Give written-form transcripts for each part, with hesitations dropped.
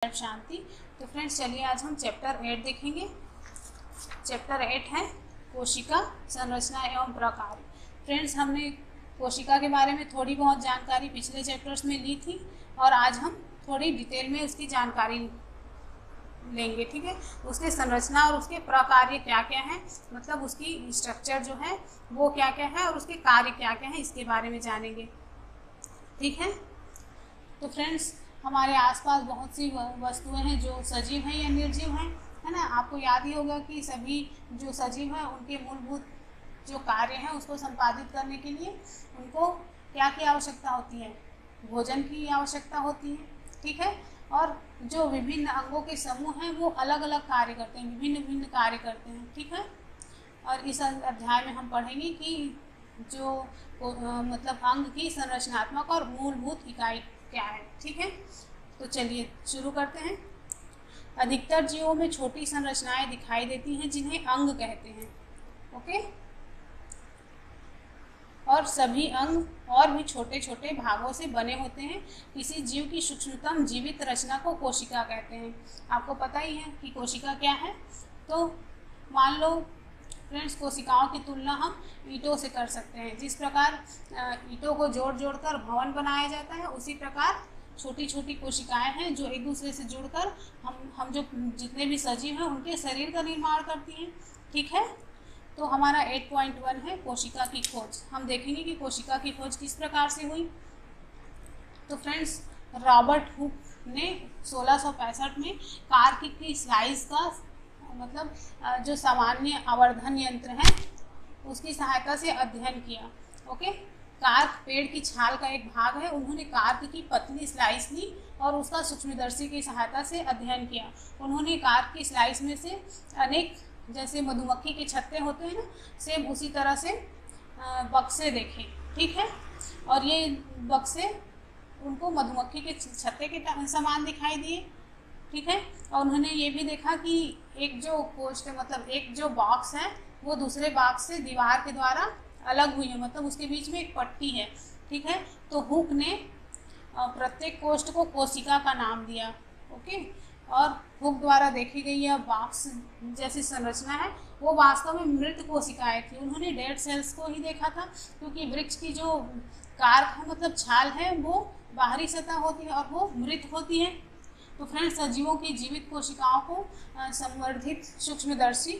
शांति। तो फ्रेंड्स चलिए आज हम चैप्टर 8 देखेंगे। चैप्टर 8 है कोशिका संरचना एवं प्रकार। फ्रेंड्स हमने कोशिका के बारे में थोड़ी बहुत जानकारी पिछले चैप्टर्स में ली थी और आज हम थोड़ी डिटेल में उसकी जानकारी लेंगे, ठीक है। उसकी संरचना और उसके प्रकार क्या क्या हैं, मतलब उसकी स्ट्रक्चर जो है वो क्या क्या है और उसके कार्य क्या क्या है, इसके बारे में जानेंगे, ठीक है। तो फ्रेंड्स हमारे आसपास बहुत सी वस्तुएं हैं जो सजीव हैं या निर्जीव हैं, है ना। आपको याद ही होगा कि सभी जो सजीव हैं उनके मूलभूत जो कार्य हैं उसको संपादित करने के लिए उनको क्या की आवश्यकता होती है, भोजन की आवश्यकता होती है, ठीक है। और जो विभिन्न अंगों के समूह हैं वो अलग अलग कार्य करते हैं, विभिन्न विभिन्न कार्य करते हैं, ठीक है। और इस अध्याय में हम पढ़ेंगे कि जो मतलब अंग की संरचनात्मक और मूलभूत इकाई क्या है, ठीक है। तो चलिए शुरू करते हैं। अधिकतर जीवों में छोटी संरचनाएं दिखाई देती हैं जिन्हें अंग कहते हैं, ओके। और सभी अंग और भी छोटे छोटे भागों से बने होते हैं। किसी जीव की सूक्ष्मतम जीवित रचना को कोशिका कहते हैं। आपको पता ही है कि कोशिका क्या है। तो मान लो फ्रेंड्स कोशिकाओं की तुलना हम ईंटों से कर सकते हैं। जिस प्रकार ईंटों को जोड़ जोड़कर भवन बनाया जाता है, उसी प्रकार छोटी छोटी कोशिकाएं हैं जो एक दूसरे से जुड़कर हम जो जितने भी सजीव हैं उनके शरीर का निर्माण करती हैं, ठीक है। तो हमारा 8.1 है कोशिका की खोज। हम देखेंगे कि कोशिका की खोज किस प्रकार से हुई। तो फ्रेंड्स रॉबर्ट हुक ने 1665 में कार्क की स्लाइस का मतलब जो सामान्य आवर्धन यंत्र है उसकी सहायता से अध्ययन किया, ओके। कार्क पेड़ की छाल का एक भाग है। उन्होंने कार्क की पतली स्लाइस ली और उसका सूक्ष्मदर्शी की सहायता से अध्ययन किया। उन्होंने कार्क की स्लाइस में से अनेक, जैसे मधुमक्खी के छत्ते होते हैं ना, सेम उसी तरह से बक्से देखे, ठीक है। और ये बक्से उनको मधुमक्खी के छत्ते के समान दिखाई दिए, ठीक है। और उन्होंने ये भी देखा कि एक जो पोस्ट मतलब एक जो बॉक्स है वो दूसरे बॉक्स से दीवार के द्वारा अलग हुई है, मतलब उसके बीच में एक पट्टी है, ठीक है। तो हुक ने प्रत्येक कोष्ठ को कोशिका का नाम दिया, ओके। और हुक द्वारा देखी गई यह बॉक्स जैसी संरचना है वो वास्तव में मृत कोशिकाएं थी। उन्होंने डेड सेल्स को ही देखा था, क्योंकि वृक्ष की जो कार्क है मतलब छाल है वो बाहरी सतह होती है और वो मृत होती है। तो फ्रेंड्स सजीवों की जीवित कोशिकाओं को संवर्धित सूक्ष्मदर्शी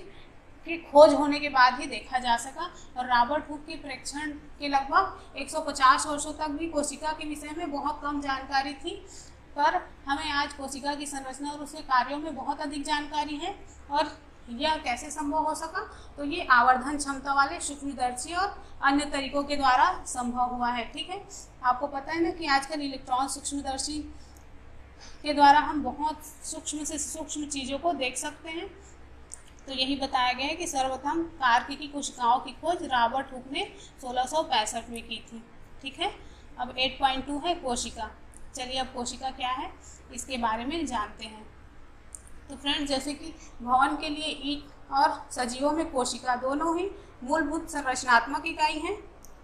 की खोज होने के बाद ही देखा जा सका। और रॉबर्ट हुक के परीक्षण के लगभग 150 वर्षों तक भी कोशिका के विषय में बहुत कम जानकारी थी, पर हमें आज कोशिका की संरचना और उसके कार्यों में बहुत अधिक जानकारी है। और यह कैसे संभव हो सका, तो ये आवर्धन क्षमता वाले सूक्ष्मदर्शी और अन्य तरीकों के द्वारा संभव हुआ है, ठीक है। आपको पता है ना कि आजकल इलेक्ट्रॉन सूक्ष्मदर्शी के द्वारा हम बहुत सूक्ष्म से सूक्ष्म चीज़ों को देख सकते हैं। तो यही बताया गया है कि सर्वप्रथम कार्क की कोशिकाओं की खोज रॉबर्ट हुक ने 1665 में की थी, ठीक है। अब 8.2 है कोशिका। चलिए अब कोशिका क्या है इसके बारे में जानते हैं। तो फ्रेंड्स जैसे कि भवन के लिए ईंट और सजीवों में कोशिका दोनों ही मूलभूत संरचनात्मक इकाई हैं,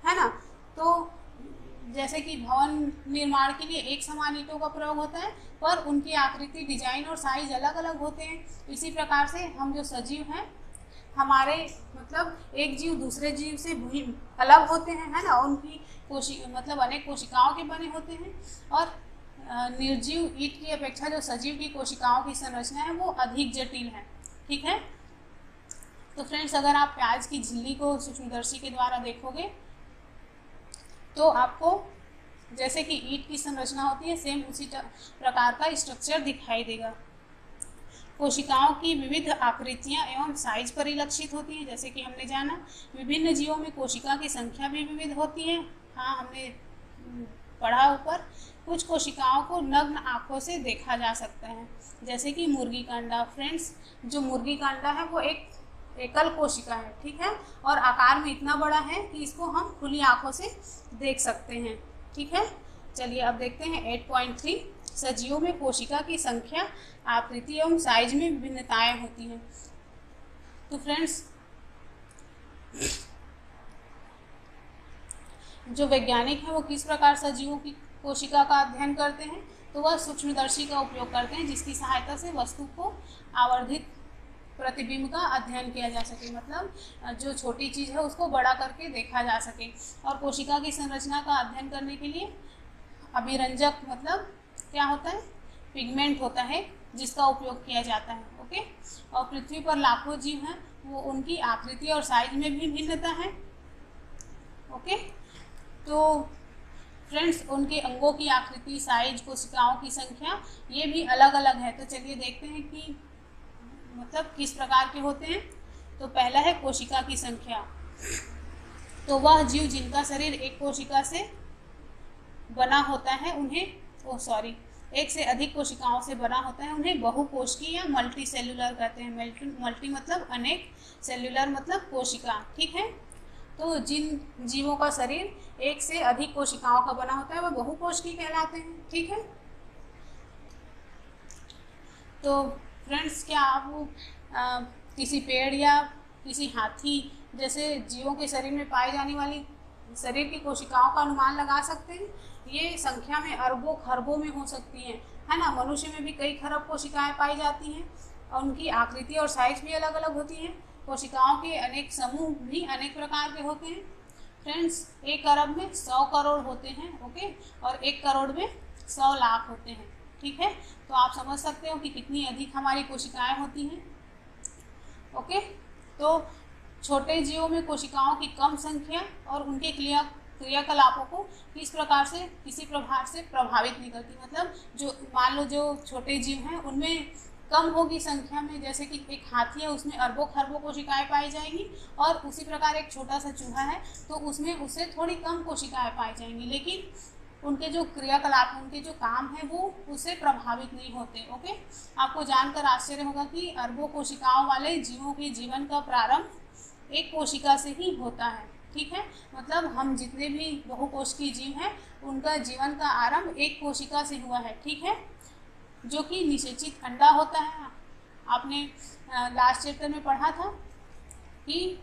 है ना। तो जैसे कि भवन निर्माण के लिए एक समान ईंटों का प्रयोग होता है, पर उनकी आकृति, डिजाइन और साइज अलग अलग होते हैं। इसी प्रकार से हम जो सजीव हैं, हमारे मतलब एक जीव दूसरे जीव से अलग होते हैं, है ना। उनकी मतलब अनेक कोशिकाओं के बने होते हैं। और निर्जीव ईंट की अपेक्षा जो सजीव की कोशिकाओं की संरचना है वो अधिक जटिल है, ठीक है। तो फ्रेंड्स अगर आप प्याज की झिल्ली को सूक्ष्मदर्शी के द्वारा देखोगे तो आपको जैसे कि ईंट की संरचना होती है सेम उसी प्रकार का स्ट्रक्चर दिखाई देगा। कोशिकाओं की विविध आकृतियां एवं साइज परिलक्षित होती हैं। जैसे कि हमने जाना विभिन्न जीवों में कोशिका की संख्या भी विविध होती है। हाँ, हमने पढ़ा ऊपर। कुछ कोशिकाओं को नग्न आँखों से देखा जा सकता है, जैसे कि मुर्गी का अंडा। फ्रेंड्स जो मुर्गी का अंडा है वो एक एकल कोशिका है, ठीक है। और आकार में इतना बड़ा है कि इसको हम खुली आंखों से देख सकते हैं, ठीक है। चलिए अब देखते हैं 8.3 सजीवों में कोशिका की संख्या, आकृति एवं साइज में विभिन्नताएं होती हैं। तो फ्रेंड्स जो वैज्ञानिक हैं वो किस प्रकार सजीवों की कोशिका का अध्ययन करते हैं। तो वह सूक्ष्मदर्शी का उपयोग करते हैं, जिसकी सहायता से वस्तु को आवर्धित प्रतिबिंब का अध्ययन किया जा सके, मतलब जो छोटी चीज़ है उसको बड़ा करके देखा जा सके। और कोशिका की संरचना का अध्ययन करने के लिए अभिरंजक मतलब क्या होता है, पिगमेंट होता है, जिसका उपयोग किया जाता है। ओके, और पृथ्वी पर लाखों जीव हैं, वो उनकी आकृति और साइज में भी भिन्नता है। ओके, तो फ्रेंड्स उनके अंगों की आकृति, साइज, कोशिकाओं की संख्या ये भी अलग अलग है। तो चलिए देखते हैं कि मतलब किस प्रकार के होते हैं। तो पहला है कोशिका की संख्या। तो वह जीव जिनका शरीर एक कोशिका से बना होता है उन्हें एक से अधिक कोशिकाओं से बना होता है, उन्हें बहुकोशिकीय या मल्टी सेल्यूलर कहते हैं। मल्टी मतलब अनेक, सेल्यूलर मतलब कोशिका। ठीक है, तो जिन जीवों का शरीर एक से अधिक कोशिकाओं का बना होता है वह बहुकोशिकीय कहलाते हैं। ठीक है, तो फ्रेंड्स क्या आप किसी पेड़ या किसी हाथी जैसे जीवों के शरीर में पाई जाने वाली शरीर की कोशिकाओं का अनुमान लगा सकते हैं? ये संख्या में अरबों खरबों में हो सकती हैं, है ना। मनुष्य में भी कई खरब कोशिकाएं पाई जाती हैं और उनकी आकृति और साइज भी अलग अलग होती हैं। कोशिकाओं के अनेक समूह भी अनेक प्रकार के होते हैं। फ्रेंड्स 1 अरब में 100 करोड़ होते हैं। ओके, और 1 करोड़ में 100 लाख होते हैं। ठीक है, तो आप समझ सकते हो कि कितनी अधिक हमारी कोशिकाएं होती हैं। ओके, तो छोटे जीवों में कोशिकाओं की कम संख्या और उनके क्रियाकलापों को किसी प्रभाव से प्रभावित नहीं करती। मतलब जो मान लो जो छोटे जीव हैं उनमें कम होगी संख्या में, जैसे कि एक हाथी है उसमें अरबों खरबों कोशिकाएं पाई जाएंगी, और उसी प्रकार एक छोटा सा चूहा है तो उसमें उससे थोड़ी कम कोशिकाएं पाई जाएंगी, लेकिन उनके जो क्रियाकलाप, उनके जो काम है वो उससे प्रभावित नहीं होते। ओके, आपको जानकर आश्चर्य होगा कि अरबों कोशिकाओं वाले जीवों के जीवन का प्रारंभ एक कोशिका से ही होता है। ठीक है, मतलब हम जितने भी बहुकोशिकीय जीव हैं उनका जीवन का आरंभ एक कोशिका से हुआ है। ठीक है, जो कि निषेचित अंडा होता है। आपने लास्ट चैप्टर में पढ़ा था कि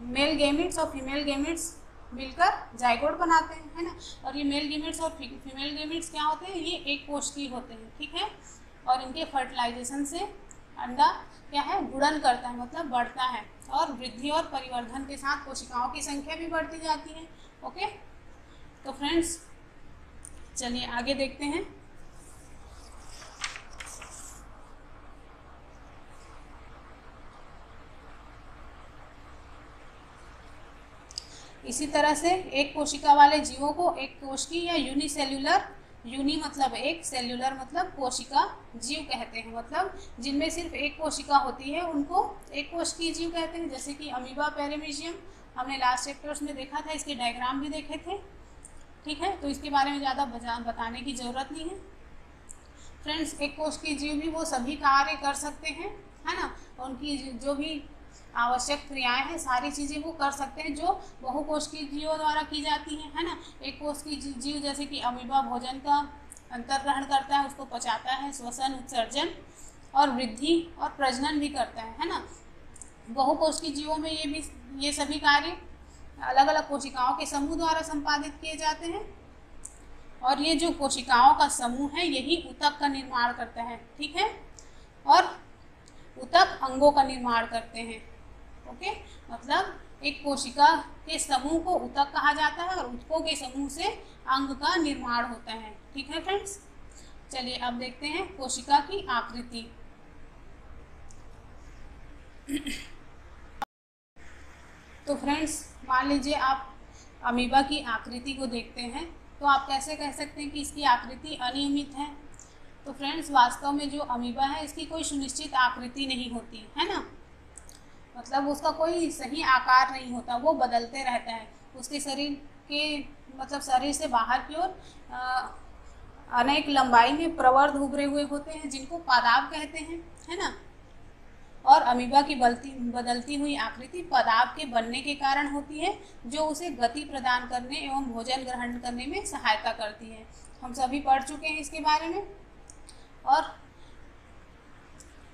मेल गैमेट्स और फीमेल गैमेट्स मिलकर जाइगोट बनाते हैं, है ना। और ये मेल गैमेट्स और फीमेल गैमेट्स क्या होते हैं, ये एक कोशिकीय होते हैं। ठीक है, और इनके फर्टिलाइजेशन से अंडा क्या है, गुणन करता है, मतलब बढ़ता है, और वृद्धि और परिवर्धन के साथ कोशिकाओं की संख्या भी बढ़ती जाती है। ओके, तो फ्रेंड्स चलिए आगे देखते हैं। इसी तरह से एक कोशिका वाले जीवों को एक कोशिकीय या यूनिसेल्यूलर, यूनि मतलब एक, सेल्यूलर मतलब कोशिका जीव कहते हैं। मतलब जिनमें सिर्फ एक कोशिका होती है उनको एक कोशिकीय जीव कहते हैं। जैसे कि अमीबा, पैरामीशियम हमने लास्ट चैप्टर्स में देखा था, इसके डायग्राम भी देखे थे। ठीक है, तो इसके बारे में ज़्यादा बताने की ज़रूरत नहीं है। फ्रेंड्स एक कोशिकीय जीव भी वो सभी कार्य कर सकते हैं, है ना। उनकी जो भी आवश्यक क्रियाएं हैं सारी चीज़ें वो कर सकते हैं जो बहुकोशिकीय जीवों द्वारा की जाती हैं, है ना। एक कोशिकीय जीव जैसे कि अमीबा भोजन का अंतर्ग्रहण करता है, उसको पचाता है, श्वसन, उत्सर्जन और वृद्धि और प्रजनन भी करता है ना। बहुकोशिकीय जीवों में ये सभी कार्य अलग अलग कोशिकाओं के समूह द्वारा संपादित किए जाते हैं, और ये जो कोशिकाओं का समूह है यही ऊतक का निर्माण करता है। ठीक है, और ऊतक अंगों का निर्माण करते हैं। ओके, मतलब एक कोशिका के समूह को ऊतक कहा जाता है और ऊतकों के समूह से अंग का निर्माण होता है। ठीक है फ्रेंड्स, चलिए अब देखते हैं कोशिका की आकृति। तो फ्रेंड्स मान लीजिए आप अमीबा की आकृति को देखते हैं, तो आप कैसे कह सकते हैं कि इसकी आकृति अनियमित है। तो फ्रेंड्स वास्तव में जो अमीबा है इसकी कोई सुनिश्चित आकृति नहीं होती है ना, मतलब उसका कोई सही आकार नहीं होता, वो बदलते रहता है। उसके शरीर के मतलब शरीर से बाहर की ओर अनेक लंबाई में प्रवर्ध उभरे हुए होते हैं जिनको पादाब कहते हैं, है ना। और अमीबा की बदलती हुई आकृति पादाब के बनने के कारण होती है, जो उसे गति प्रदान करने एवं भोजन ग्रहण करने में सहायता करती है। हम सभी पढ़ चुके हैं इसके बारे में। और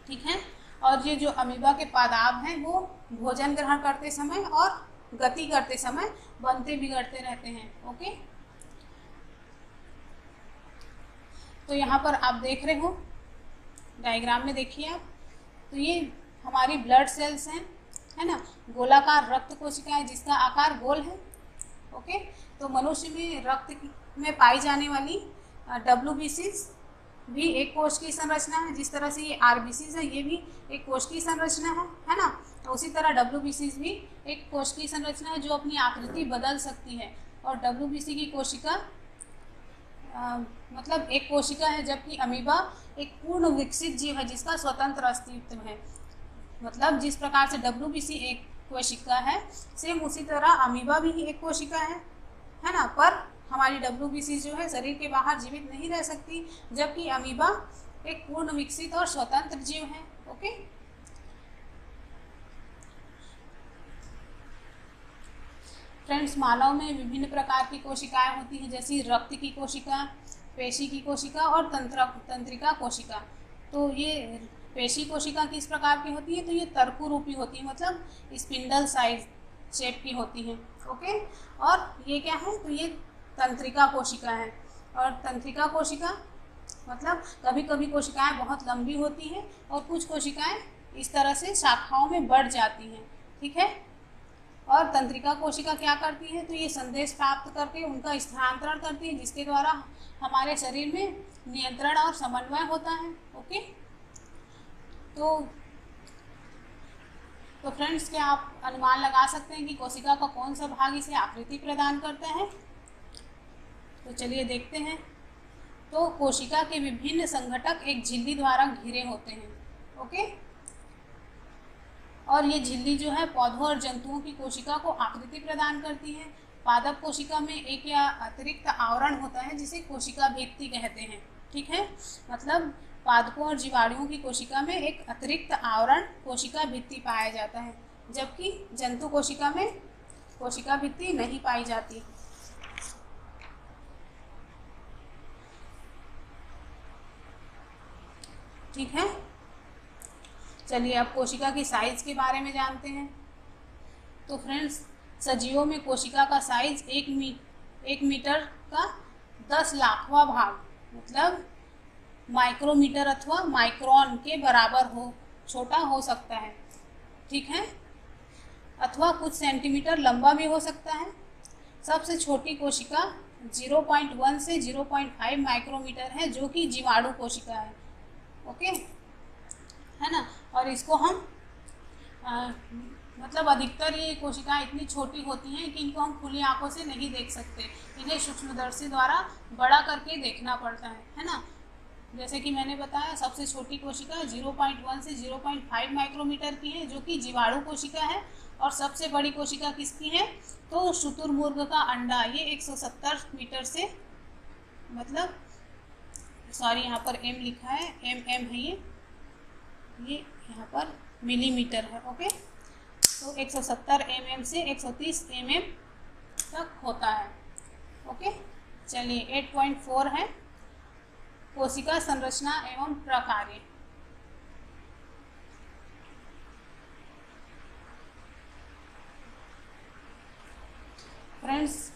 ठीक है, और ये जो अमीबा के पादाब हैं वो भोजन ग्रहण करते समय और गति करते समय बनते बिगड़ते रहते हैं। ओके, तो यहाँ पर आप देख रहे हो, डायग्राम में देखिए आप, तो ये हमारी ब्लड सेल्स हैं, है ना, गोलाकार रक्त कोशिकाएं जिसका आकार गोल है। ओके, तो मनुष्य में रक्त में पाई जाने वाली WBCs भी एक कोश की संरचना है। जिस तरह से ये RBCs है, ये भी एक कोश की संरचना है ना। तो उसी तरह WBCs भी एक कोश की संरचना है जो अपनी आकृति बदल सकती है। और WBC की कोशिका मतलब एक कोशिका है, जबकि अमीबा एक पूर्ण विकसित जीव है जिसका स्वतंत्र अस्तित्व है। मतलब जिस प्रकार से WBC एक कोशिका है, सेम उसी तरह अमीबा भी एक कोशिका है ना। पर हमारी WBC जो है शरीर के बाहर जीवित नहीं रह सकती, जबकि अमीबा एक पूर्ण विकसित और स्वतंत्र जीव है। ओके, फ्रेंड्स, मानव में विभिन्न प्रकार की कोशिकाएं होती हैं, जैसे रक्त की कोशिका, पेशी की कोशिका और तंत्रिका कोशिका। तो ये पेशी कोशिका किस प्रकार की होती है, तो ये तर्कु रूपी होती है, मतलब स्पिंडल साइज शेप की होती है। ओके, और ये क्या है, तो ये तंत्रिका कोशिका है। और तंत्रिका कोशिका मतलब कभी कभी कोशिकाएं बहुत लंबी होती हैं और कुछ कोशिकाएं इस तरह से शाखाओं में बढ़ जाती हैं। ठीक है, और तंत्रिका कोशिका क्या करती है, तो ये संदेश प्राप्त करके उनका स्थानांतरण करती है, जिसके द्वारा हमारे शरीर में नियंत्रण और समन्वय होता है। ओके, तो फ्रेंड्स, क्या आप अनुमान लगा सकते हैं कि कोशिका का कौन सा भाग इसे आकृति प्रदान करता है? तो चलिए देखते हैं। तो कोशिका के विभिन्न संघटक एक झिल्ली द्वारा घिरे होते हैं। ओके, और ये झिल्ली जो है पौधों और जंतुओं की कोशिका को आकृति प्रदान करती है। पादप कोशिका में एक या अतिरिक्त आवरण होता है जिसे कोशिका भित्ति कहते हैं। ठीक है, मतलब पादपों और जीवाणुओं की कोशिका में एक अतिरिक्त आवरण कोशिका भित्ति पाया जाता है, जबकि जंतु कोशिका में कोशिका भित्ति नहीं पाई जाती। ठीक है, चलिए अब कोशिका की साइज के बारे में जानते हैं। तो फ्रेंड्स, सजीवों में कोशिका का साइज 1 मीटर का 10 लाखवां भाग, मतलब माइक्रोमीटर अथवा माइक्रोन के बराबर छोटा हो सकता है। ठीक है, अथवा कुछ सेंटीमीटर लंबा भी हो सकता है। सबसे छोटी कोशिका 0.1 से 0.5 माइक्रोमीटर है, जो कि जीवाणु कोशिका है। ओके, है ना। और इसको हम मतलब अधिकतर ये कोशिकाएं इतनी छोटी होती हैं कि इनको हम खुली आंखों से नहीं देख सकते, इन्हें सूक्ष्मदर्शी द्वारा बड़ा करके देखना पड़ता है ना। जैसे कि मैंने बताया, सबसे छोटी कोशिका 0.1 से 0.5 माइक्रोमीटर की है, जो कि जीवाणु कोशिका है। और सबसे बड़ी कोशिका किसकी है, तो शुतुरमुर्ग का अंडा, ये 170 मीटर से, मतलब सॉरी यहाँ पर m लिखा है, mm है, ये यहाँ पर मिलीमीटर है। ओके, तो 170 mm से 130 mm तक होता है। ओके, चलिए 8.4 है कोशिका संरचना एवं प्रकार्य। फ्रेंड्स,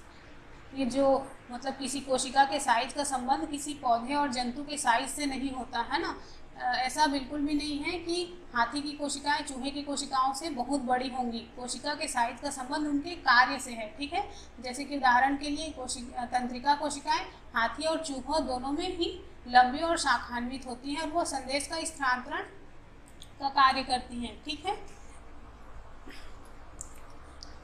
ये जो मतलब किसी कोशिका के साइज का संबंध किसी पौधे और जंतु के साइज से नहीं होता है ना। ऐसा बिल्कुल भी नहीं है कि हाथी की कोशिकाएं चूहे की कोशिकाओं से बहुत बड़ी होंगी। कोशिका के साइज का संबंध उनके कार्य से है। ठीक है, जैसे कि उदाहरण के लिए तंत्रिका कोशिकाएं हाथी और चूहों दोनों में ही लंबी और शाखान्वित होती हैं और वो संदेश का स्थानांतरण का कार्य करती हैं। ठीक है,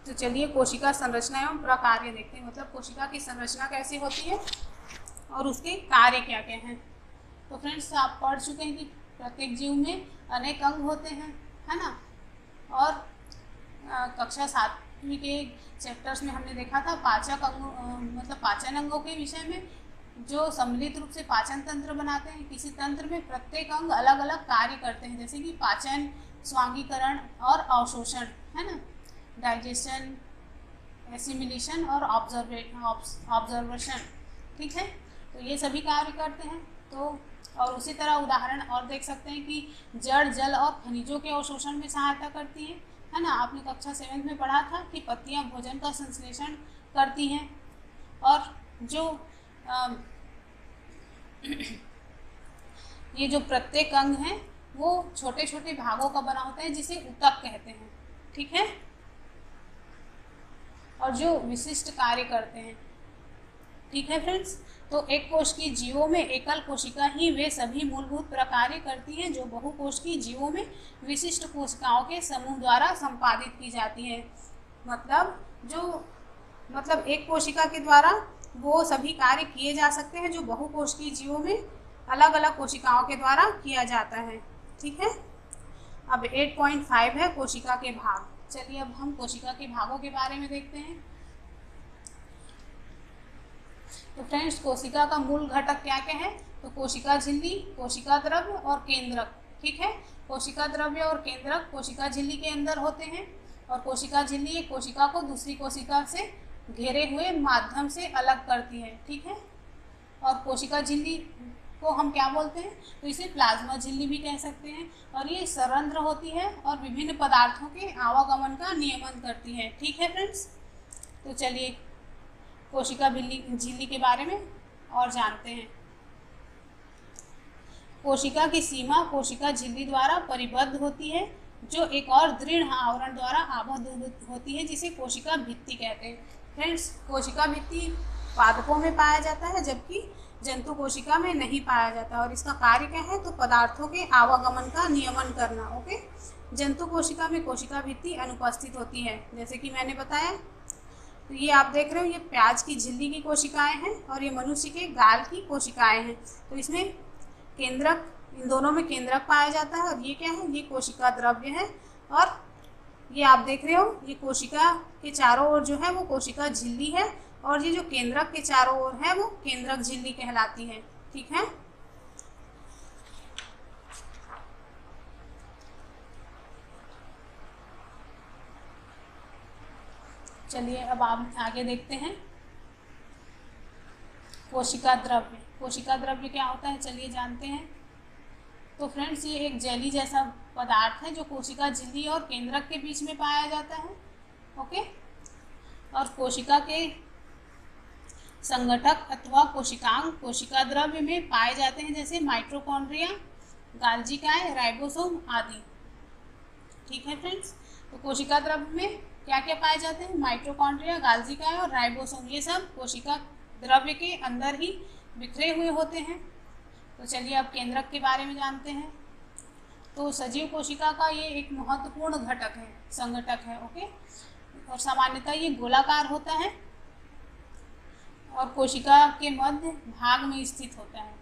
तो चलिए कोशिका संरचना एवं प्रकार्य देखते हैं, मतलब कोशिका की संरचना कैसी होती है और उसके कार्य क्या क्या हैं। तो फ्रेंड्स, आप पढ़ चुके हैं कि प्रत्येक जीव में अनेक अंग होते हैं, है ना। और कक्षा 7वीं के चैप्टर्स में हमने देखा था पाचक अंगों, मतलब पाचन अंगों के विषय में, जो सम्मिलित रूप से पाचन तंत्र बनाते हैं। किसी तंत्र में प्रत्येक अंग अलग अलग कार्य करते हैं, जैसे कि पाचन, स्वांगीकरण और अवशोषण, है ना, डाइजेशन, एसिमिलेशन और ऑब्जर्वेशन। ठीक है, तो ये सभी कार्य करते हैं। तो और उसी तरह उदाहरण और देख सकते हैं कि जड़, जल और खनिजों के अवशोषण में सहायता करती है ना। आपने कक्षा 7 में पढ़ा था कि पत्तियां भोजन का संश्लेषण करती हैं। और जो ये जो प्रत्येक अंग है वो छोटे छोटे भागों का बना होता है जिसे ऊतक कहते हैं, ठीक है, और जो विशिष्ट कार्य करते हैं, ठीक है फ्रेंड्स। तो एक कोश की जीवों में एकल कोशिका ही वे सभी मूलभूत प्रकार्य करती हैं जो बहुकोश की जीवों में विशिष्ट कोशिकाओं के समूह द्वारा संपादित की जाती है। मतलब एक कोशिका के द्वारा वो सभी कार्य किए जा सकते हैं जो बहुकोश की जीवों में अलग अलग कोशिकाओं के द्वारा किया जाता है, ठीक है। अब 8.5 है कोशिका के भाग। चलिए अब हम कोशिका के भागों के बारे में देखते हैं। तो फ्रेंड्स, कोशिका का मूल घटक क्या क्या है? तो कोशिका झिल्ली, कोशिका द्रव्य और केंद्रक, ठीक है। कोशिका द्रव्य और केंद्रक कोशिका झिल्ली के अंदर होते हैं और कोशिका झिल्ली एक कोशिका को दूसरी कोशिका से घेरे हुए माध्यम से अलग करती है, ठीक है। और कोशिका झिल्ली को हम क्या बोलते हैं? तो इसे प्लाज्मा झिल्ली भी कह सकते हैं और ये सरंध्र होती है और विभिन्न पदार्थों के आवागमन का नियमन करती है, ठीक है फ्रेंड्स। तो चलिए कोशिका झिल्ली के बारे में और जानते हैं। कोशिका की सीमा कोशिका झिल्ली द्वारा परिबद्ध होती है जो एक और दृढ़ आवरण द्वारा आबद्ध होती है जिसे कोशिका भित्ति कहते हैं। फ्रेंड्स, कोशिका भित्ति पादपों में पाया जाता है जबकि जंतु कोशिका में नहीं पाया जाता और इसका कार्य क्या है? तो पदार्थों के आवागमन का नियमन करना, ओके। जंतु कोशिका में कोशिका भित्ति अनुपस्थित होती है, जैसे कि मैंने बताया। तो ये आप देख रहे हो, ये प्याज की झिल्ली की कोशिकाएं हैं और ये मनुष्य के गाल की कोशिकाएं हैं। तो इसमें केंद्रक, इन दोनों में केंद्रक पाया जाता है और ये क्या है? ये कोशिका द्रव्य है और ये आप देख रहे हो, ये कोशिका के चारों ओर जो है वो कोशिका झिल्ली है और ये जो केंद्रक के चारों ओर है वो केंद्रक झिल्ली कहलाती है, ठीक है। चलिए अब आप आगे देखते हैं कोशिका द्रव्य। कोशिका द्रव्य क्या होता है? चलिए जानते हैं। तो फ्रेंड्स, ये एक जेली जैसा पदार्थ है जो कोशिका झिल्ली और केंद्रक के बीच में पाया जाता है, ओके। और कोशिका के संगठक अथवा कोशिकांग कोशिका द्रव्य में पाए जाते हैं, जैसे माइटोकॉन्ड्रिया, गाल्जिकाएं, राइबोसोम आदि, ठीक है फ्रेंड्स। तो कोशिका द्रव्य में क्या क्या पाए जाते हैं? माइटोकॉन्ड्रिया, गाल्जिकाएं और राइबोसोम, ये सब कोशिका द्रव्य के अंदर ही बिखरे हुए होते हैं। तो चलिए अब केंद्रक के बारे में जानते हैं। तो सजीव कोशिका का ये एक महत्वपूर्ण घटक है, संगठक है, ओके। और सामान्यतः ये गोलाकार होता है और कोशिका के मध्य भाग में स्थित होता है।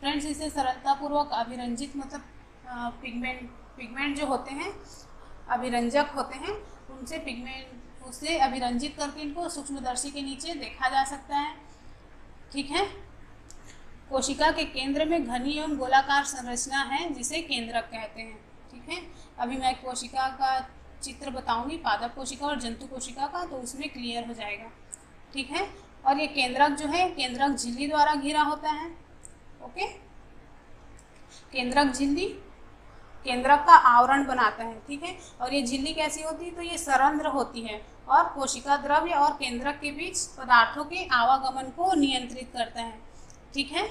फ्रेंड्स, इसे सरलतापूर्वक अभिरंजित, मतलब पिगमेंट जो होते हैं, अभिरंजक होते हैं, उससे अभिरंजित करके इनको सूक्ष्मदर्शी के नीचे देखा जा सकता है, ठीक है। कोशिका के केंद्र में घनी एवं गोलाकार संरचना है जिसे केंद्रक कहते हैं, ठीक है। अभी मैं कोशिका का चित्र बताऊंगी, पादप कोशिका और जंतु कोशिका का, तो उसमें क्लियर हो जाएगा, ठीक है। और ये केंद्रक जो है, केंद्रक झिल्ली द्वारा घिरा होता है, ओके। केंद्रक झिल्ली केंद्रक का आवरण बनाता है, ठीक है। और ये झिल्ली कैसी होती है? तो ये सरंध्र होती है और कोशिका द्रव्य और केंद्रक के बीच पदार्थों के आवागमन को नियंत्रित करता है, ठीक है।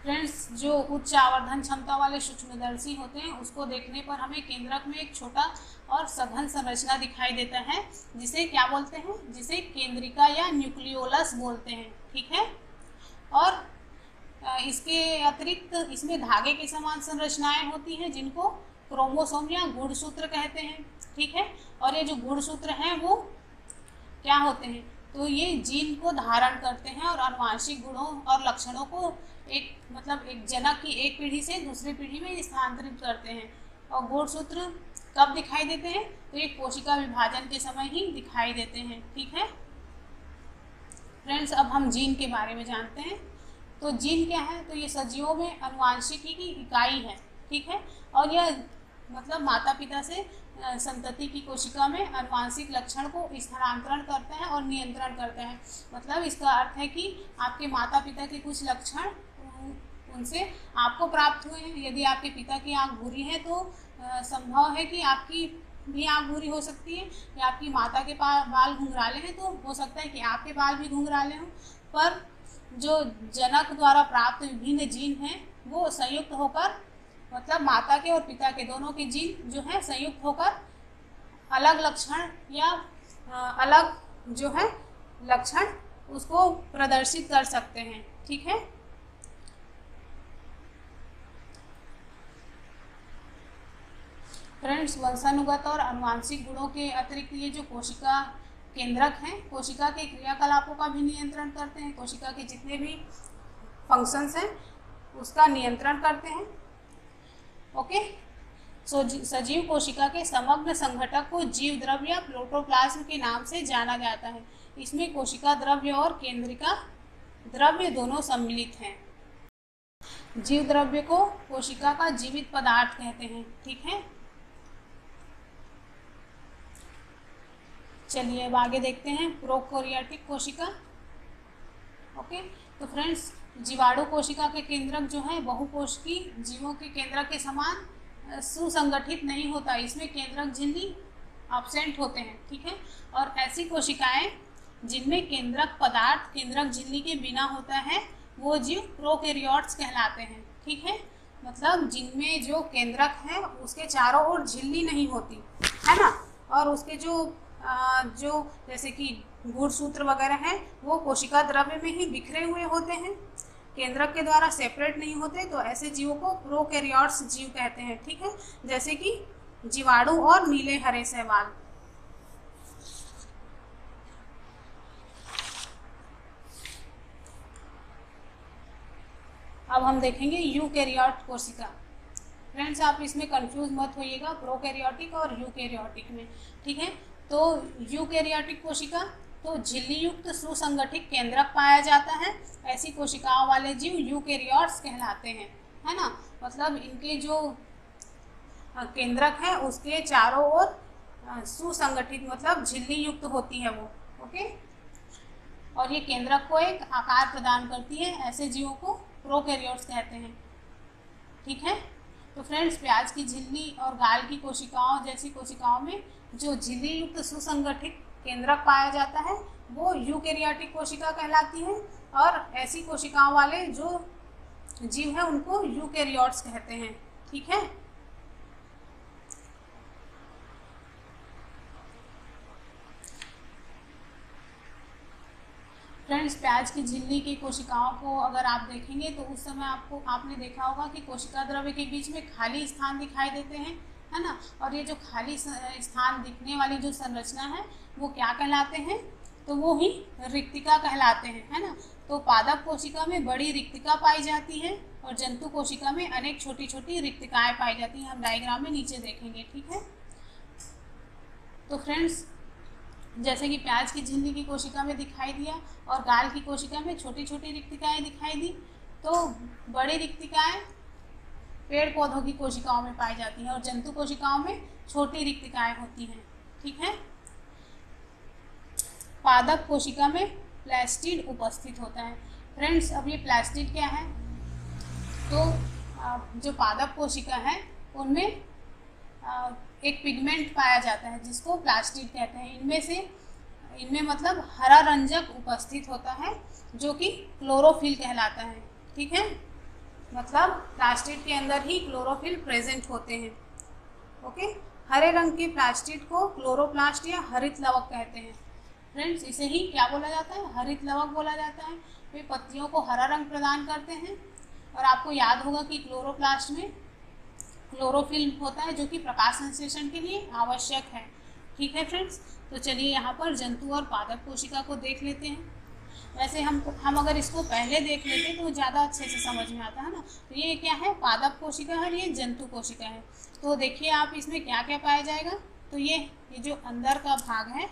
फ्रेंड्स, जो उच्च आवर्धन क्षमता वाले सूक्ष्मदर्शी होते हैं उसको देखने पर हमें केंद्रक में एक छोटा और सघन संरचना दिखाई देता है जिसे क्या बोलते हैं? जिसे केंद्रिका या न्यूक्लियोलस बोलते हैं, ठीक है। और इसके अतिरिक्त इसमें धागे के समान संरचनाएं होती हैं जिनको क्रोमोसोम या गुणसूत्र कहते हैं, ठीक है। और ये जो गुणसूत्र हैं वो क्या होते हैं? तो ये जीन को धारण करते हैं और आनुवांशिक गुणों और लक्षणों को एक जनक की एक पीढ़ी से दूसरी पीढ़ी में स्थानांतरित करते हैं। और गुणसूत्र कब दिखाई देते हैं? तो ये कोशिका विभाजन के समय ही दिखाई देते हैं, ठीक है। फ्रेंड्स, अब हम जीन के बारे में जानते हैं। तो जीन क्या है? तो ये सजीवों में आनुवांशिकी की इकाई है, ठीक है। और यह मतलब माता पिता से संतति की कोशिका में आनुवांशिक लक्षण को स्थानांतरण करता है और नियंत्रण करता है। मतलब इसका अर्थ है कि आपके माता पिता के कुछ लक्षण उनसे आपको प्राप्त हुए हैं। यदि आपके पिता की आँख भूरी है तो संभव है कि आपकी भी आँख भूरी हो सकती है, या आपकी माता के बाल घुंघराले हैं तो हो सकता है कि आपके बाल भी घुंघराले हों। पर जो जनक द्वारा प्राप्त विभिन्न जीन हैं वो संयुक्त होकर, मतलब माता के और पिता के दोनों के जीन जो है संयुक्त होकर अलग लक्षण या अलग जो है लक्षण उसको प्रदर्शित कर सकते हैं। ठीक है। फ्रेंड्स, वंशानुगत और आनुवांशिक गुणों के अतिरिक्त ये जो कोशिका केंद्रक हैं कोशिका के क्रियाकलापों का भी नियंत्रण करते हैं। कोशिका के जितने भी फंक्शंस हैं उसका नियंत्रण करते हैं। ओके। सजीव कोशिका के समग्र संघटक को जीव द्रव्य या प्रोटोप्लाज्म के नाम से जाना जाता है। इसमें कोशिका द्रव्य और केंद्रिका द्रव्य दोनों सम्मिलित हैं। जीव द्रव्य को कोशिका का जीवित पदार्थ कहते हैं। ठीक है। चलिए अब आगे देखते हैं प्रोकैरियोटिक कोशिका। ओके। तो फ्रेंड्स, जीवाणु कोशिका के केंद्रक जो है बहुकोशिकी जीवों के केंद्रक के समान सुसंगठित नहीं होता। इसमें केंद्रक झिल्ली एब्सेंट होते हैं। ठीक है। और ऐसी कोशिकाएं जिनमें केंद्रक पदार्थ केंद्रक झिल्ली के बिना होता है वो जीव प्रोकैरियोट्स कहलाते हैं। ठीक है। मतलब जिनमें जो केंद्रक है उसके चारों ओर झिल्ली नहीं होती है ना, और उसके जो जैसे कि गुणसूत्र वगैरह हैं वो कोशिका द्रव्य में ही बिखरे हुए होते हैं, केंद्रक के द्वारा सेपरेट नहीं होते, तो ऐसे जीवों को प्रोकैरियोट्स जीव कहते हैं। ठीक है। जैसे कि जीवाणु और नीले हरे शैवाल। अब हम देखेंगे यूकैरियोट कोशिका। फ्रेंड्स, आप इसमें कंफ्यूज मत होइएगा प्रोकैरियोटिक और यूकैरियोटिक में। ठीक है। तो यूकैरियोटिक कोशिका तो झिल्ली युक्त सुसंगठित केंद्रक पाया जाता है। ऐसी कोशिकाओं वाले जीव यूकैरियोट्स कहलाते हैं, है ना। मतलब इनके जो केंद्रक है उसके चारों ओर सुसंगठित मतलब झिल्ली युक्त होती है वो। ओके। और ये केंद्रक को एक आकार प्रदान करती है। ऐसे जीवों को प्रोकैरियोट्स कहते हैं। ठीक है। तो फ्रेंड्स, प्याज की झिल्ली और गाल की कोशिकाओं जैसी कोशिकाओं में जो झिल्ली युक्त सुसंगठित केंद्रक पाया जाता है वो यूकैरियोटिक कोशिका कहलाती है, और ऐसी कोशिकाओं वाले जो जीव हैं उनको यूकैरियोट्स कहते हैं। ठीक है। फ्रेंड्स, प्याज की झिल्ली की कोशिकाओं को अगर आप देखेंगे तो उस समय आपने देखा होगा कि कोशिका द्रव्य के बीच में खाली स्थान दिखाई देते हैं, है ना। और ये जो खाली स्थान दिखने वाली जो संरचना है वो क्या कहलाते हैं, तो वो ही रिक्तिका कहलाते हैं, है ना। तो पादप कोशिका में बड़ी रिक्तिका पाई जाती है और जंतु कोशिका में अनेक छोटी छोटी रिक्तिकाएं पाई जाती हैं। हम डायग्राम में नीचे देखेंगे। ठीक है। तो फ्रेंड्स, जैसे कि प्याज की झिल्ली की कोशिका में दिखाई दिया और गाल की कोशिका में छोटी छोटी रिक्तिकाएं दिखाई दी, तो बड़ी रिक्तिकाएं पेड़ पौधों की कोशिकाओं में पाई जाती हैं और जंतु कोशिकाओं में छोटी रिक्तिकाएं होती हैं। ठीक है। पादप कोशिका में प्लास्टिड उपस्थित होता है। फ्रेंड्स, अब ये प्लास्टिड क्या है, तो जो पादप कोशिका है उनमें एक पिगमेंट पाया जाता है जिसको प्लास्टिड कहते हैं। इनमें मतलब हरा रंजक उपस्थित होता है जो कि क्लोरोफिल कहलाता है। ठीक है। मतलब प्लास्टिड के अंदर ही क्लोरोफिल प्रेजेंट होते हैं। ओके। हरे रंग के प्लास्टिड को क्लोरोप्लास्ट या हरित लवक कहते हैं। फ्रेंड्स, इसे ही क्या बोला जाता है, हरित लवक बोला जाता है। वे पत्तियों को हरा रंग प्रदान करते हैं। और आपको याद होगा कि क्लोरोप्लास्ट में क्लोरोफिल होता है जो कि प्रकाश संश्लेषण के लिए आवश्यक है। ठीक है फ्रेंड्स। तो चलिए यहाँ पर जंतु और पादप कोशिका को देख लेते हैं। वैसे हम अगर इसको पहले देख लेते तो ज़्यादा अच्छे से समझ में आता है ना। तो ये क्या है, पादप कोशिका है और ये जंतु कोशिका है। तो देखिए आप इसमें क्या क्या पाया जाएगा। तो ये जो अंदर का भाग है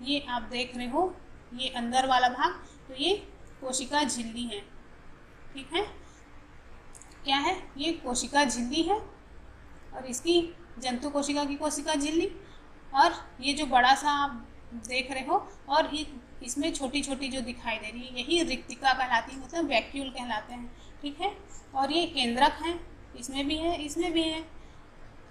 ये आप देख रहे हो, ये अंदर वाला भाग, तो ये कोशिका झिल्ली है। ठीक है। क्या है, ये कोशिका झिल्ली है और इसकी जंतु कोशिका की कोशिका झिल्ली, और ये जो बड़ा सा आप देख रहे हो और इसमें छोटी छोटी जो दिखाई दे रही है यही रिक्तिका कहलाती है, मतलब वैक्यूल कहलाते हैं। ठीक है। और ये केंद्रक है, इसमें भी है, इसमें भी है।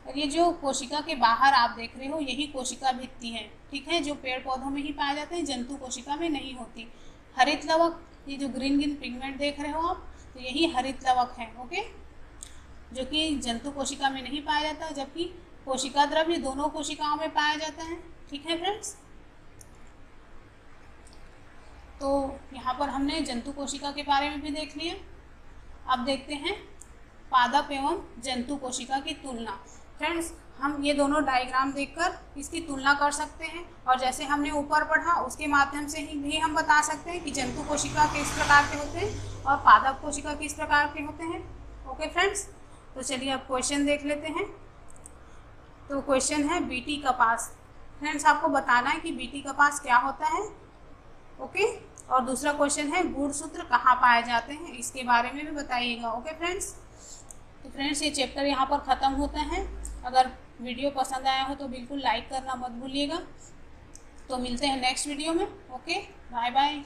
और ये जो कोशिका के बाहर आप देख रहे हो यही कोशिका भित्ति है। ठीक है। जो पेड़ पौधों में ही पाए जाते हैं, जंतु कोशिका में नहीं होती। हरित लवक ये जो ग्रीन ग्रीन पिगमेंट देख रहे हो आप, तो यही हरित लवक है। ओके, जो कि जंतु कोशिका में नहीं पाया जाता, जबकि कोशिका द्रव्य दोनों कोशिकाओं में पाया जाता है। ठीक है फ्रेंड्स, तो यहाँ पर हमने जंतु कोशिका के बारे में भी देख लिया। अब देखते हैं पादप एवं जंतु कोशिका की तुलना। फ्रेंड्स, हम ये दोनों डायग्राम देखकर इसकी तुलना कर सकते हैं, और जैसे हमने ऊपर पढ़ा उसके माध्यम से ही भी हम बता सकते हैं कि जंतु कोशिका किस प्रकार के होते हैं और पादप कोशिका किस प्रकार के होते हैं। ओके फ्रेंड्स, तो चलिए अब क्वेश्चन देख लेते हैं। तो क्वेश्चन है बीटी कपास। फ्रेंड्स, आपको बताना है कि बीटी कपास क्या होता है। ओके, और दूसरा क्वेश्चन है गुणसूत्र कहाँ पाए जाते हैं, इसके बारे में भी बताइएगा। ओके फ्रेंड्स, तो फ्रेंड्स ये चैप्टर यहाँ पर ख़त्म होता है। अगर वीडियो पसंद आया हो तो बिल्कुल लाइक करना मत भूलिएगा। तो मिलते हैं नेक्स्ट वीडियो में। Okay, bye bye.